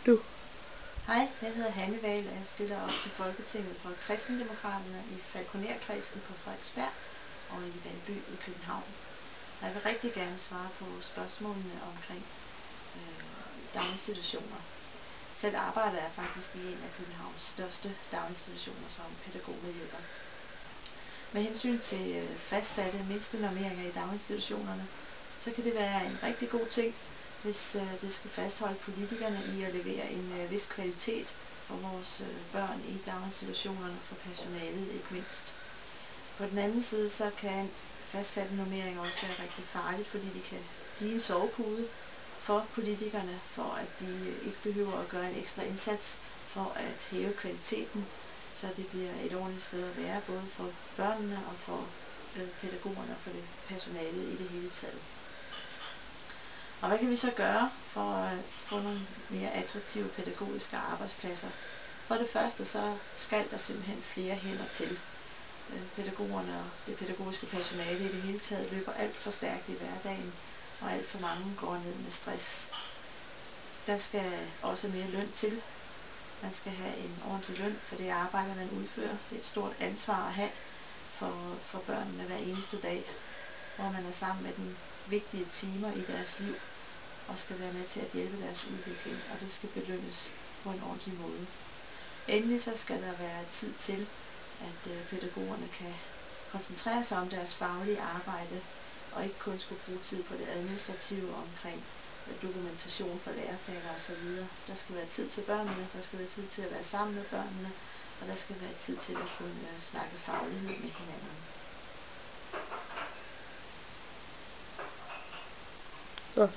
Du. Hej, jeg hedder Hanne Wahl, og jeg stiller op til Folketinget for Kristendemokraterne i Falkonerkredsen på Frederiksberg og i Valby i København. Og jeg vil rigtig gerne svare på spørgsmålene omkring daginstitutioner. Selv arbejder jeg faktisk i en af Københavns største daginstitutioner som pædagogmedhjælper. Med hensyn til fastsatte mindstenormeringer i daginstitutionerne, så kan det være en rigtig god ting, hvis det skal fastholde politikerne i at levere en vis kvalitet for vores børn i daginstitutionerne, for personalet ikke mindst. På den anden side, så kan fastsatte normeringer også være rigtig farligt, fordi de kan blive en sovepude for politikerne, for at de ikke behøver at gøre en ekstra indsats for at hæve kvaliteten, så det bliver et ordentligt sted at være, både for børnene og for pædagogerne og for det personalet i det hele taget. Og hvad kan vi så gøre for at få nogle mere attraktive pædagogiske arbejdspladser? For det første så skal der simpelthen flere hænder til. Pædagogerne og det pædagogiske personale i det hele taget løber alt for stærkt i hverdagen, og alt for mange går ned med stress. Der skal også mere løn til. Man skal have en ordentlig løn for det arbejde, man udfører. Det er et stort ansvar at have for børnene hver eneste dag, hvor man er sammen med dem vigtige timer i deres liv og skal være med til at hjælpe deres udvikling, og det skal belønnes på en ordentlig måde. Endelig så skal der være tid til, at pædagogerne kan koncentrere sig om deres faglige arbejde, og ikke kun skulle bruge tid på det administrative omkring dokumentation for læreplaner osv. Der skal være tid til børnene, der skal være tid til at være sammen med børnene, og der skal være tid til at kunne snakke faglighed med hinanden. Så.